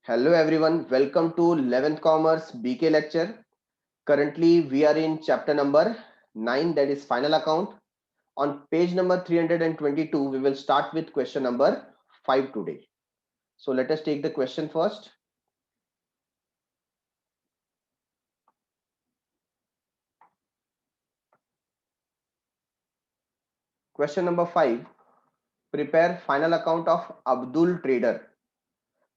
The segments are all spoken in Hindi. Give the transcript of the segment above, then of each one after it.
Hello everyone, welcome to 11th Commerce BK lecture. Currently we are in chapter number 9, that is final account. On page number 322 we will start with question number 5 today. So let us take the question first. Question number 5. Prepare final account of Abdul Trader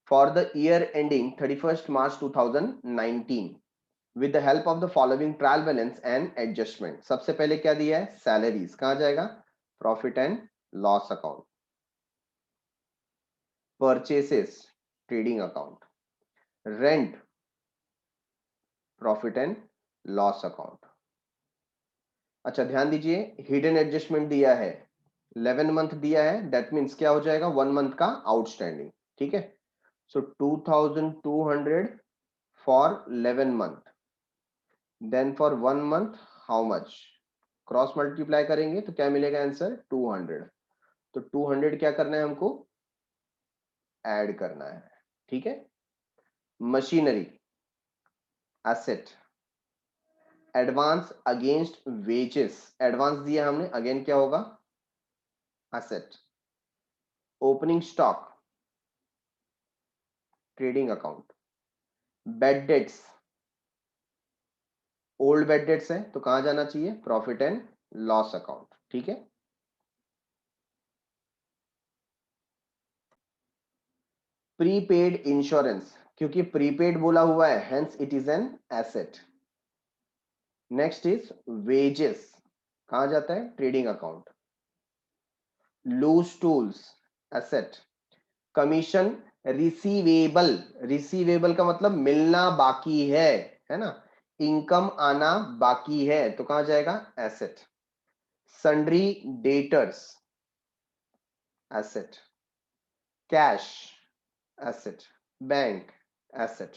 for the year ending 31st March 2019 with the help of the following trial balance and adjustment. सबसे पहले क्या दिया है? सैलरीज. कहां जाएगा? Profit and loss account. Purchases, trading account. Rent, profit and loss account. अच्छा ध्यान दीजिए, हिडन एडजस्टमेंट दिया है 11 मंथ दिया है, दैट मीन्स क्या हो जाएगा? 1 मंथ का आउटस्टैंडिंग. ठीक है, so 2200 for 11 month. Then for 1 month how much? Cross multiply करेंगे तो क्या मिलेगा आंसर? 200. तो 200 क्या करना है हमको? ऐड करना है. ठीक है. Machinery asset, advance against wages. Advance दिया हमने, अगेन क्या होगा? Asset. Opening stock, trading account. Bad debts, old bad debts है तो कहां जाना चाहिए? Profit and loss account. ठीक है. प्रीपेड इंश्योरेंस, क्योंकि प्रीपेड बोला हुआ है hence it is an asset. Next is wages, कहां जाता है? Trading account. Loose tools, asset. Commission receivable, receivable का मतलब मिलना बाकी है ना? इनकम आना बाकी है तो कहां जाएगा? Asset. Sundry debtors, asset. Cash, asset. Bank, asset.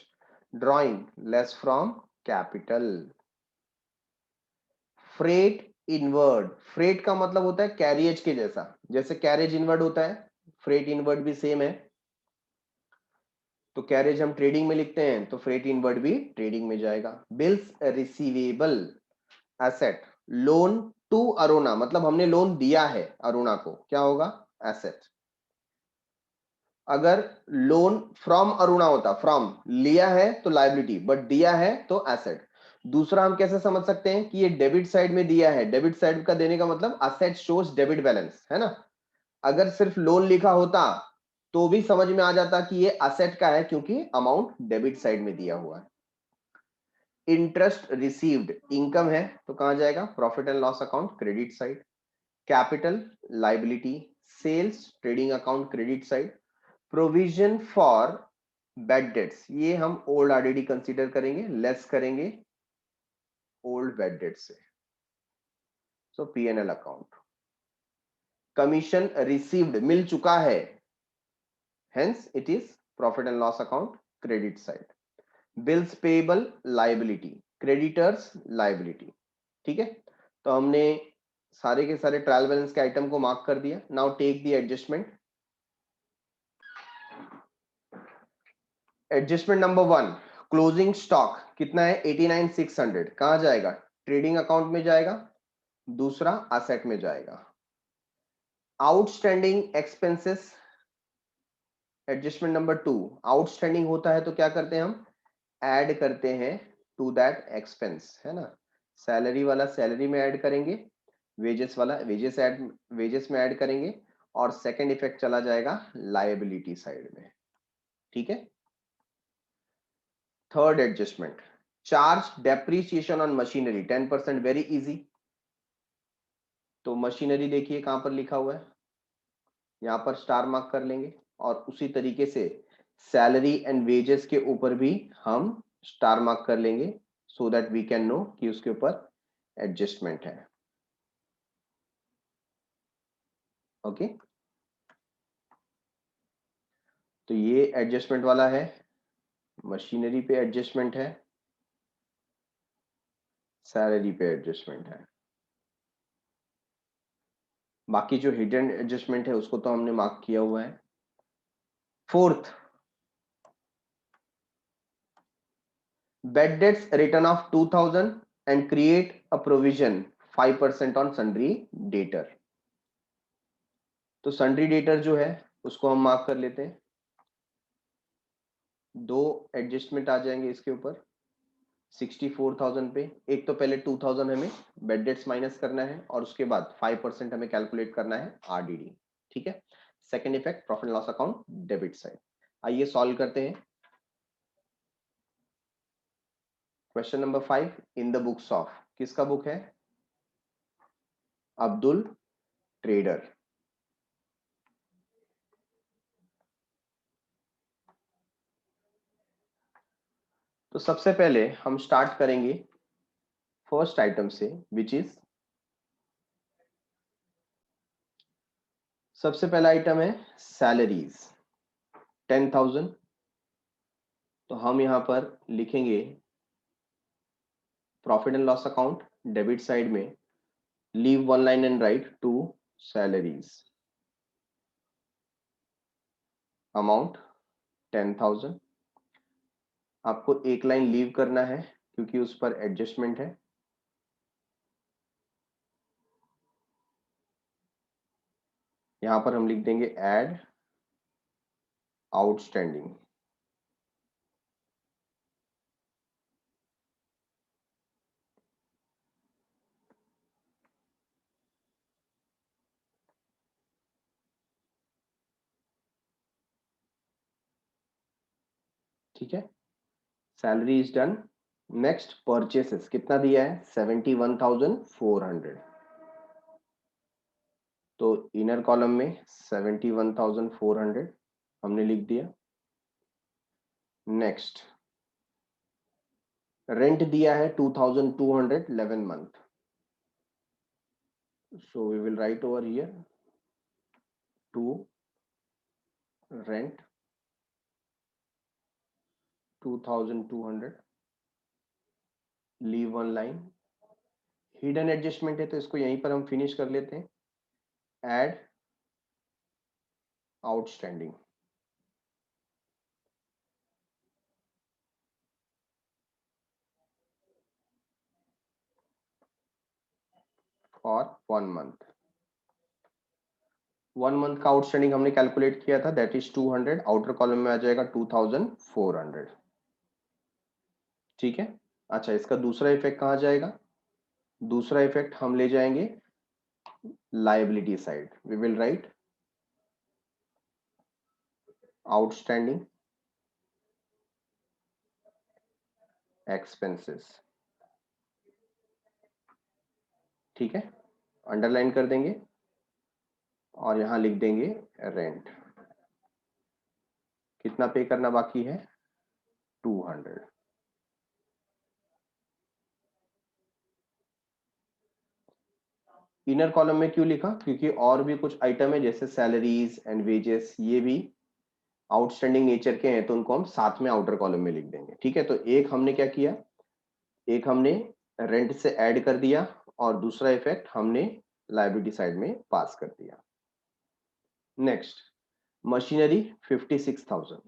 Drawing less from capital. Freight inward, freight का मतलब होता है कैरियज के जैसा, जैसे कैरेज इनवर्ड होता है, फ्रेट इनवर्ड भी सेम है. तो कैरेज हम ट्रेडिंग में लिखते हैं तो फ्रेट इनवर्ड भी ट्रेडिंग में जाएगा. Bills receivable, asset. Loan to Aruna, मतलब हमने लोन दिया है अरुणा को, क्या होगा? एसेट. अगर लोन फ्रॉम अरुणा होता, फ्रॉम लिया है तो लायबिलिटी, बट दिया है तो एसेट. दूसरा हम कैसे समझ सकते हैं कि ये डेबिट साइड में दिया है? डेबिट साइड का देने का मतलब एसेट शोज डेबिट बैलेंस, है ना? अगर सिर्फ लोन लिखा होता तो भी समझ में आ जाता कि ये एसेट का है, क्योंकि अमाउंट डेबिट साइड में दिया हुआ है. इंटरेस्ट रिसीव्ड इनकम है तो कहां जाएगा? Profit and loss account, credit side. Capital liability. Sales trading account, credit side. Provision for bad debts, ये हम ओल्ड आरडीडी कंसीडर करेंगे, लेस करेंगे ओल्ड बैड डेट से. So PNL account. Commission received मिल चुका है, hence it is profit and loss account, credit side. Bills payable liability, creditors liability. ठीक है. तो हमने सारे के सारे ट्रायल बैलेंस के आइटम को मार्क कर दिया. Now take the adjustment. Adjustment number 1, closing stock कितना है? 89,600. कहां जाएगा? ट्रेडिंग अकाउंट में जाएगा. दूसरा असेट में जाएगा. Outstanding expenses, adjustment number 2. Outstanding होता है तो क्या करते हैं हम? ऐड करते हैं टू दैट एक्सपेंस, है ना? सैलरी वाला सैलरी में ऐड करेंगे, वेजेस वाला वेजेस में ऐड करेंगे, और सेकंड इफेक्ट चला जाएगा लायबिलिटी साइड में. ठीक है. Third adjustment, charge depreciation on machinery 10%, very easy. तो मशीनरी देखिए कहां पर लिखा हुआ है, यहां पर स्टार मार्क कर लेंगे, और उसी तरीके से सैलरी एंड वेजेस के ऊपर भी हम स्टार मार्क कर लेंगे, so that we can know कि उसके ऊपर एडजस्टमेंट है. ओके. तो ये एडजस्टमेंट वाला है, मशीनरी पे एडजस्टमेंट है, सैलरी पे एडजस्टमेंट है. बाकी जो हिडन एडजस्टमेंट है उसको तो हमने मार्क किया हुआ है. Fourth, Bad debts return of 2000 and create a provision 5% on sundry debtor. तो sundry debtor जो है उसको हम मार्क कर लेते हैं, दो एडजस्टमेंट आ जाएंगे इसके ऊपर 64,000 पे। एक तो पहले 2000 हमें बेड डेट्स माइनस करना है और उसके बाद 5% हमें कैलकुलेट करना है आरडीडी। ठीक है, second effect profit loss account debit side. आइए सॉल्व करते हैं। Question number 5 in the books of, किसका बुक है? अब्दुल ट्रेडर। तो सबसे पहले हम स्टार्ट करेंगे फर्स्ट आइटम से, विच इज, सबसे पहला आइटम है सैलरीज 10,000। तो हम यहां पर लिखेंगे profit and loss account debit side में, leave one line and write to salaries amount 10,000। आपको एक लाइन लीव करना है क्योंकि उस पर एडजस्टमेंट है। यहां पर हम लिख देंगे एड आउटस्टैंडिंग। ठीक है, salary is done. Next purchases कितना दिया है? 71,400। तो इनर कॉलम में 71,400 हमने लिख दिया। नेक्स्ट रेंट दिया है 2,200 11 month. So we will write over here to rent 2,200, leave one line. Hidden adjustment है तो इसको यहीं पर हम फिनिश कर लेते हैं, add outstanding for 1 month. 1 month का आउटस्टैंडिंग हमने कैलकुलेट किया था, दैट इज 200। आउटर कॉलम में आ जाएगा 2,400। ठीक है, अच्छा इसका दूसरा इफेक्ट कहाँ जाएगा? दूसरा इफेक्ट हम ले जाएंगे liability side. We will write outstanding expenses. ठीक है, अंडरलाइन कर देंगे और यहां लिख देंगे रेंट। कितना पे करना बाकी है? 200। इनर कॉलम में क्यों लिखा? क्योंकि और भी कुछ आइटम है जैसे सैलरीज एंड वेजेस, ये भी आउटस्टैंडिंग नेचर के हैं तो उनको हम साथ में आउटर कॉलम में लिख देंगे। ठीक है, तो एक हमने क्या किया, एक हमने रेंट से ऐड कर दिया और दूसरा इफेक्ट हमने लायबिलिटी साइड में पास कर दिया। Next machinery 56,000।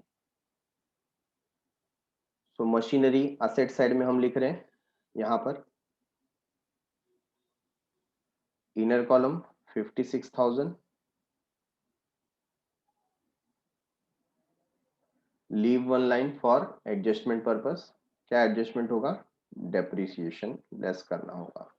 सो मशीनरी असेट साइड में हम लिख रहे हैं यहां पर inner column 56,000, leave one line for adjustment purpose. क्या एडजस्टमेंट होगा? डेप्रिसिएशन लेस करना होगा।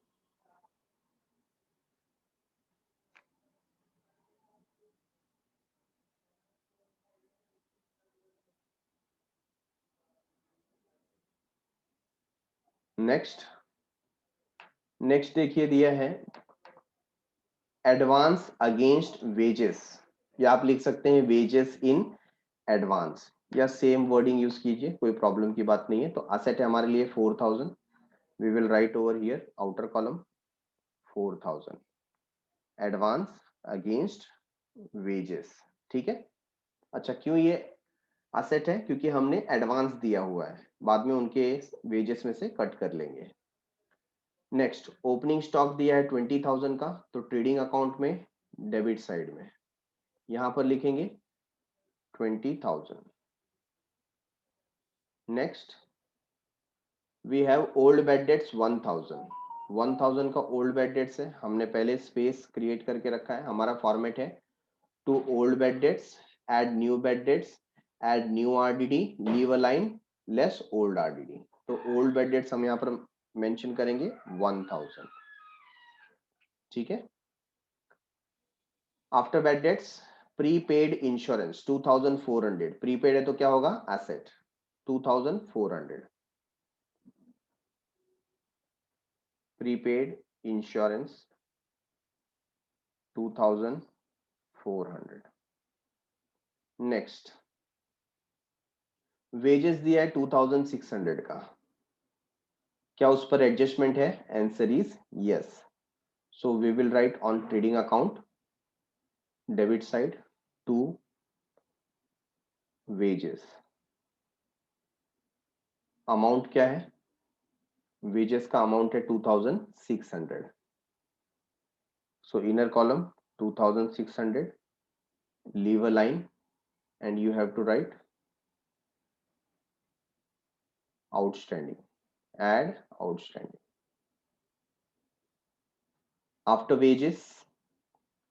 नेक्स्ट नेक्स्ट देखिए दिया है एडवांस अगेंस्ट वेजेस, या आप लिख सकते हैं वेजेस इन एडवांस, या सेम वर्डिंग यूज कीजिए, कोई प्रॉब्लम की बात नहीं है। तो असेट है हमारे लिए 4,000। We will write over here outer column 4,000 advance against wages. ठीक है, अच्छा क्यों ये असेट है? क्योंकि हमने एडवांस दिया हुआ है, बाद में उनके वेजेस में से कट कर लेंगे। नेक्स्ट ओपनिंग स्टॉक दिया है 20,000 का, तो ट्रेडिंग अकाउंट में डेबिट साइड में यहां पर लिखेंगे 20,000। Next we have old bad debts 1000, 1000 का ओल्ड बेड डेट्स है, हमने पहले स्पेस क्रिएट करके रखा है। हमारा फॉर्मेट है to old bad debts, add new bad debts, add new RDD, leave a line, less old RDD. तो ओल्ड बेड डेट्स हम यहाँ पर मेंशन करेंगे 1000। ठीक है। After bad debts, prepaid insurance 2400, prepaid है तो क्या होगा, asset 2400, prepaid insurance 2400। Next, wages दिया है 2600 का, क्या उस पर एडजस्टमेंट है, answer is yes. So we will write on trading account debit side to wages. Amount क्या है, वेजेस का अमाउंट है 2600, so inner column 2600, leave a line and you have to write outstanding, add outstanding। After wages,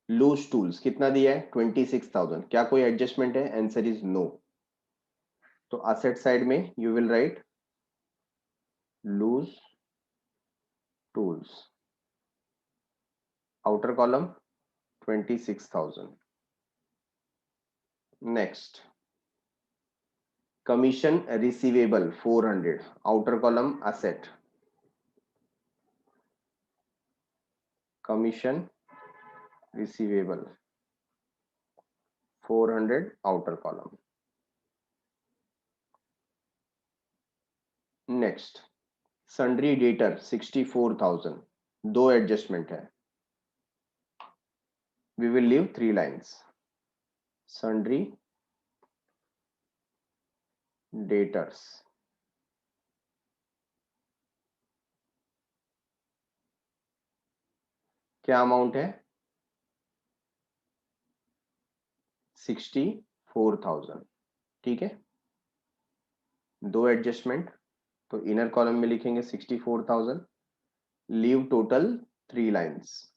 loose tools कितना दिया है 26000, क्या कोई एडजस्टमेंट है, आंसर इज नो। तो असेट साइड में you will write loose tools, outer column 26000। Next, commission receivable 400, outer column asset, commission receivable 400, outer column. Next, sundry debtor 64000, दो एडजस्टमेंट है, we will leave 3 lines, sundry debtors, क्या अमाउंट है 64000। ठीक है, दो एडजस्टमेंट, तो इनर कॉलम में लिखेंगे 64000, leave total 3 lines,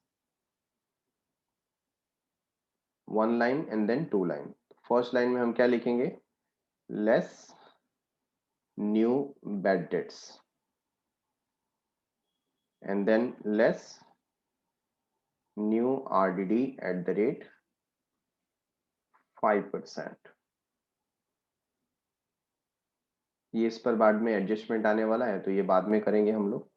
1 line and then 2 line. First line में हम क्या लिखेंगे, less new bad debts and then less new RDD at the rate 5%। ये इस पर बाद में एडजस्टमेंट आने वाला है, तो ये बाद में करेंगे हम लोग।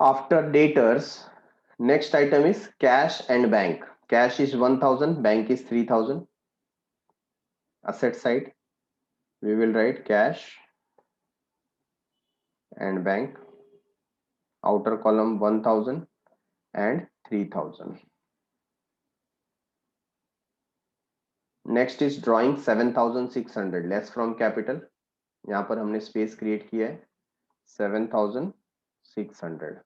After debtors, next item is cash and bank, cash is 1000, bank is 3000। asset side we will write cash and bank, outer column 1000 and 3000। next is drawing 7600, less from capital, यहाँ पर हमने स्पेस क्रिएट किया है 7600।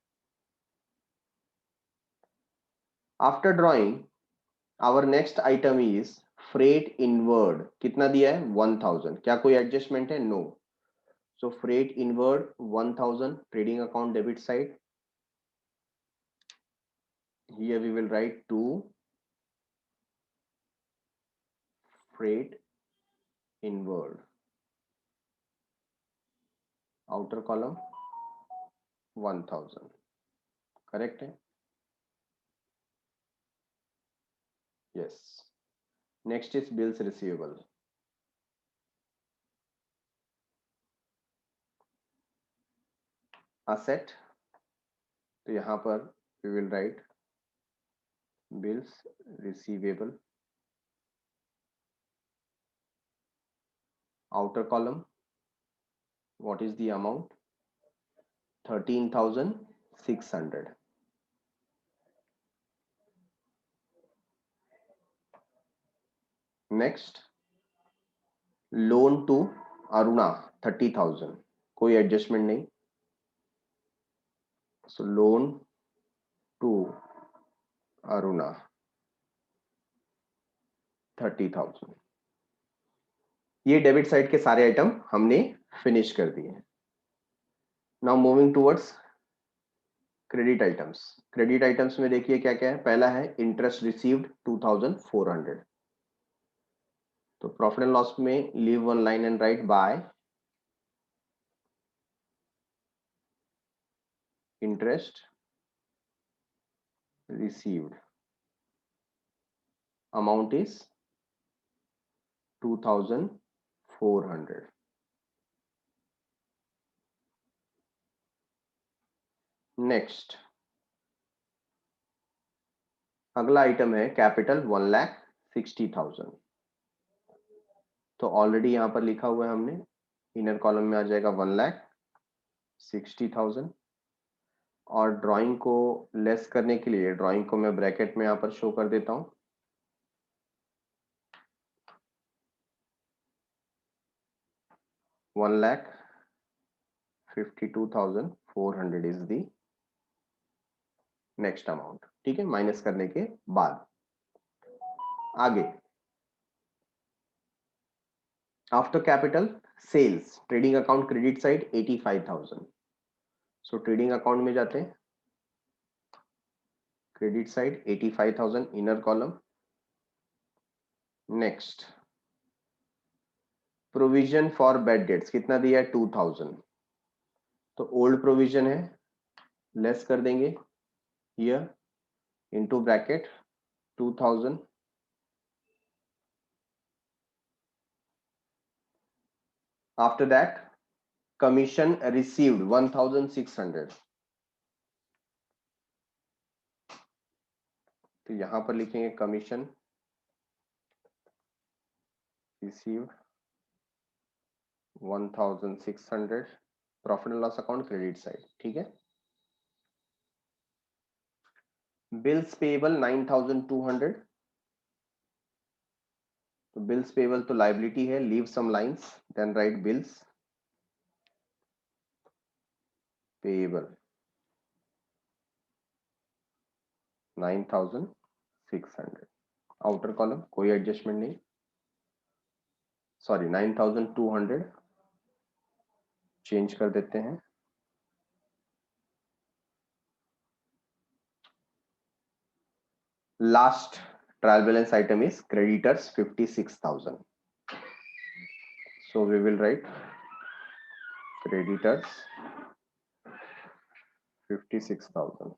After drawing, our next item is freight inward, कितना दिया है 1000, क्या कोई एडजस्टमेंट है, no. So freight inward 1000, trading account debit side, here we will write to freight inward, outer column 1000, correct है, yes. Next is bills receivable, asset, तो यहां पर we will write bills receivable, outer column what is the amount 13600। Next, loan to Aruna 30000, कोई एडजस्टमेंट नहीं, सो लोन टू अरुणा 30,000। ये डेबिट साइड के सारे आइटम हमने फिनिश कर दिए। Now moving towards credit items. Credit items में देखिए क्या क्या है। पहला है इंटरेस्ट रिसीव्ड 2400। तो प्रॉफिट एंड लॉस में leave one line and right bye interest received amount is 2400। Next अगला आइटम है कैपिटल 1,60,000। तो ऑलरेडी यहां पर लिखा हुआ है हमने, इनर कॉलम में आ जाएगा 1,60,000। और ड्राइंग को लेस करने के लिए ड्राइंग को मैं ब्रैकेट में यहां पर शो कर देता हूं। 1,52,400 इज दी नेक्स्ट अमाउंट। ठीक है, माइनस करने के बाद आगे after capital sales trading account credit side 85,000। So trading account में जाते हैं, credit side 85,000 inner column. Next provision for bad debts कितना दिया है 2,000। तो ओल्ड प्रोविजन है, लेस कर देंगे here into bracket 2,000। After that commission received 1,600। तो यहां पर लिखेंगे commission received 1,600 profit and loss account credit side. ठीक है, बिल्स पेबल 9,200। तो बिल्स पेबल तो लाइबिलिटी है, leave some lines then write bills payable 9,600। Outer column कोई एडजस्टमेंट नहीं, सॉरी 9,200 चेंज कर देते हैं। Last trial balance item is creditors 56,000। So we will write creditors 56,000।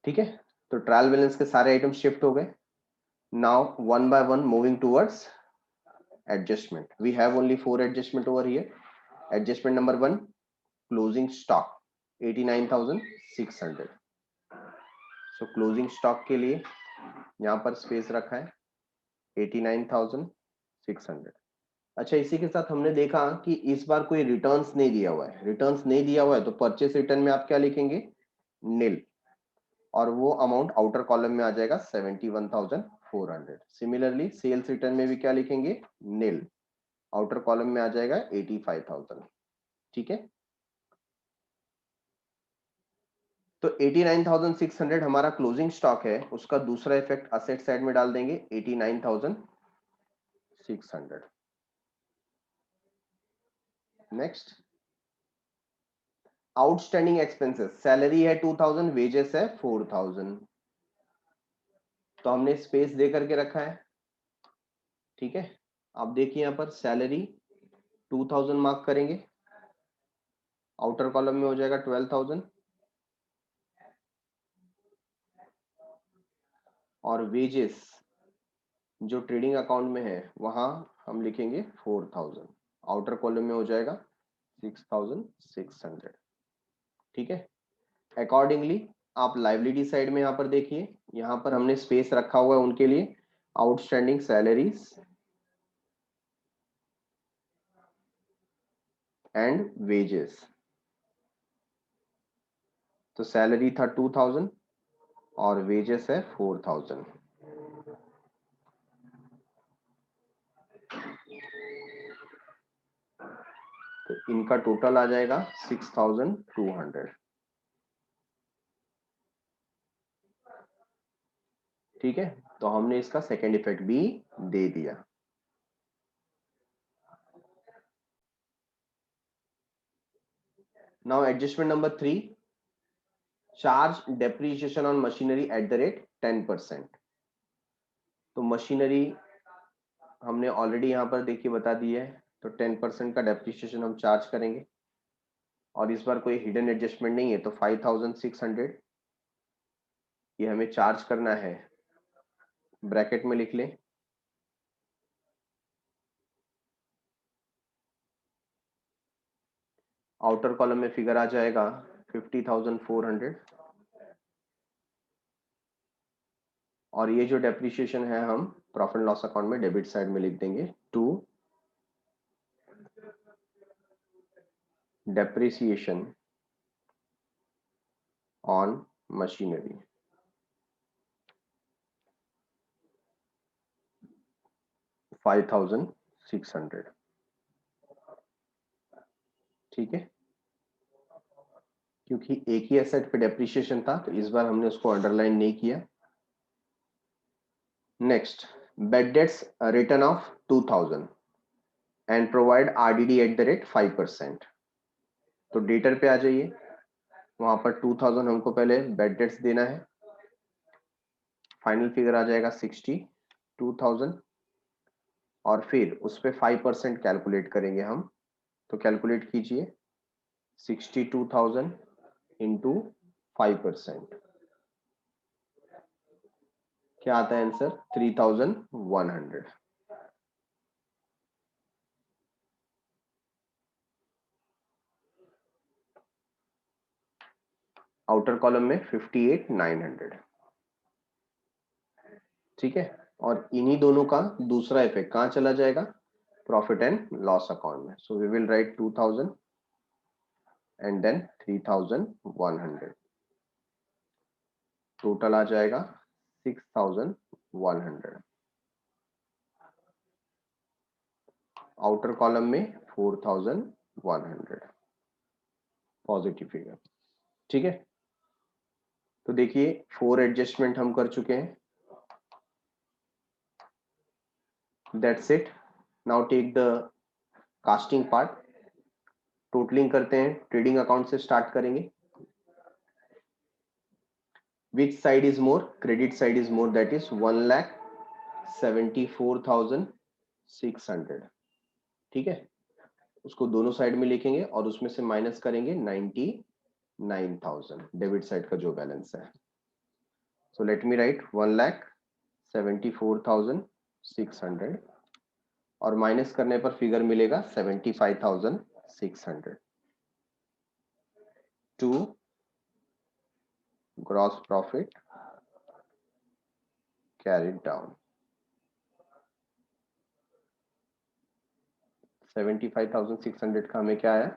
ठीक है, तो ट्रायल बैलेंस के सारे आइटम शिफ्ट हो गए। Now one by one moving towards adjustment. We have only 4 adjustment over here. Adjustment number 1, closing stock 89,600। so closing stock के लिए यहाँ पर स्पेस रखा है 89,600। अच्छा, इसी के साथ हमने देखा कि इस बार कोई रिटर्न्स नहीं दिया हुआ है। रिटर्न्स नहीं दिया हुआ है तो परचेस रिटर्न में आप क्या लिखेंगे, नील, और वो अमाउंट आउटर कॉलम में आ जाएगा 71,400। सिमिलरली सेल्स रिटर्न में भी क्या लिखेंगे, नील, आउटर कॉलम में आ जाएगा 85,000। ठीक है, तो 89,600 हमारा क्लोजिंग स्टॉक है, उसका दूसरा इफेक्ट असेट साइड में डाल देंगे 89,600। नेक्स्ट आउटस्टैंडिंग एक्सपेंसेस, सैलरी है 2,000, वेजेस है 4,000। तो हमने स्पेस दे करके रखा है। ठीक है, आप देखिए यहां पर सैलरी 2,000 मार्क करेंगे, आउटर कॉलम में हो जाएगा 12,000, और वेजेस जो ट्रेडिंग अकाउंट में है वहां हम लिखेंगे 4,000, आउटर कॉलम में हो जाएगा 6,600। ठीक है, अकॉर्डिंगली आप लाइबिलिटी साइड में यहां पर देखिए, यहां पर हमने स्पेस रखा हुआ है उनके लिए, आउटस्टैंडिंग सैलरीज एंड वेजेस। तो सैलरी था 2,000 और वेजेस है 4,000। तो इनका टोटल आ जाएगा 6,200। ठीक है, तो हमने इसका सेकेंड इफेक्ट भी दे दिया। Now adjustment number 3, charge depreciation on machinery at the rate 10%। तो मशीनरी हमने ऑलरेडी यहाँ पर देखिए बता दिया है, तो 10% का डेप्रिसिएशन हम चार्ज करेंगे, और इस बार कोई हिडन एडजस्टमेंट नहीं है, तो 5600 ये हमें चार्ज करना है। ब्रैकेट में लिख लें, आउटर कॉलम में फिगर आ जाएगा 50,400, और ये जो डेप्रिसिएशन है हम प्रॉफिट लॉस अकाउंट में डेबिट साइड में लिख देंगे, टू डेप्रिसिएशन ऑन मशीनरी, 5600। ठीक है, क्योंकि एक ही एसेट पे डेप्रिसिएशन था तो इस बार हमने उसको अंडरलाइन नहीं किया। Next, bad debts return of 2000 and provide RDD at the rate 5%। तो डेटर पे आ जाइए, वहां पर 2000 हमको पहले बेड डेट्स देना है, फाइनल फिगर आ जाएगा 62,000, और फिर उस पर 5% कैलकुलेट करेंगे हम। तो कैलकुलेट कीजिए, 62,000 इंटू 5%, क्या आता है आंसर? 3,100। आउटर कॉलम में 58,900। ठीक है, और इन्हीं दोनों का दूसरा इफेक्ट कहां चला जाएगा? प्रॉफिट एंड लॉस अकाउंट में। So we will write 2000 and then 3,100, total आ जाएगा 6,100। आउटर कॉलम में 4,100 पॉजिटिव फिगर। ठीक है, तो देखिए 4 एडजस्टमेंट हम कर चुके हैं। That's it. Now take the casting part. Totaling करते हैं, ट्रेडिंग अकाउंट से स्टार्ट करेंगे। Which side is more? Credit side is more, that is 1,74,600। ठीक है, उसको दोनों साइड में लिखेंगे और उसमें से माइनस करेंगे 99,000, डेबिट साइड का जो बैलेंस है। सो लेट मी राइट 1,74,600, और माइनस करने पर फिगर मिलेगा 75,600 to gross profit carried down. 75,600 का हमें क्या आया?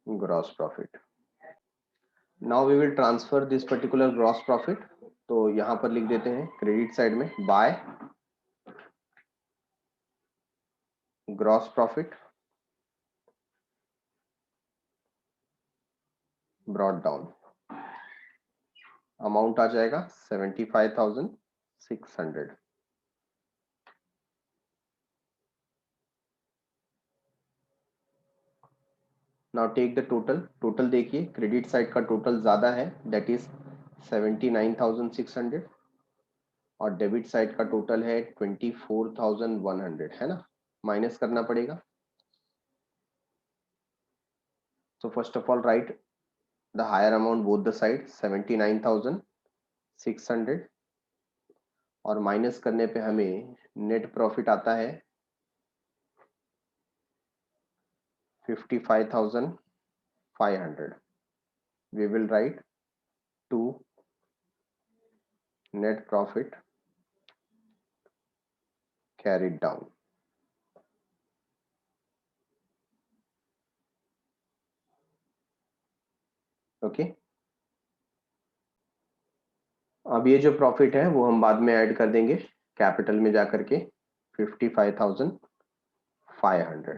Gross profit. Now we will transfer this particular gross profit. तो यहां पर लिख देते हैं क्रेडिट साइड में by gross profit brought down. Amount आ जाएगा 75,600। Now take the total. Total देखिए, क्रेडिट साइड का टोटल ज्यादा है, दैट इज 79,600, और डेबिट साइड का टोटल है 24,100, है ना? माइनस करना पड़ेगा। So first of all write the higher amount both the side, 79,600, और माइनस करने पे हमें नेट प्रॉफिट आता है 55,500। We will write to net profit carried down. Okay, अब ये जो प्रॉफिट है वो हम बाद में ऐड कर देंगे कैपिटल में जाकर के, 55,500।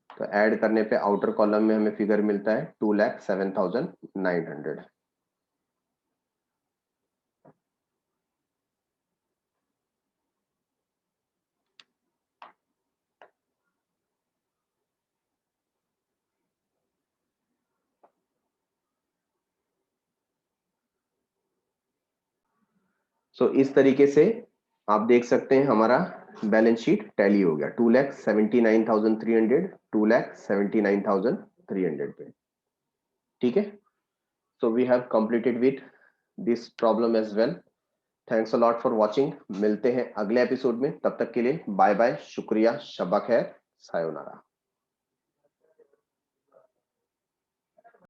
तो ऐड करने पे आउटर कॉलम में हमें फिगर मिलता है 2,07,900। सो इस तरीके से आप देख सकते हैं हमारा बैलेंस शीट टैली हो गया 2,79,300, 2,79,300 पे। ठीक है, so we have completed with this problem as well. Thanks a lot for watching. मिलते हैं अगले एपिसोड में, तब तक के लिए बाय बाय, शुक्रिया, शब्बा खैर, सायोनारा।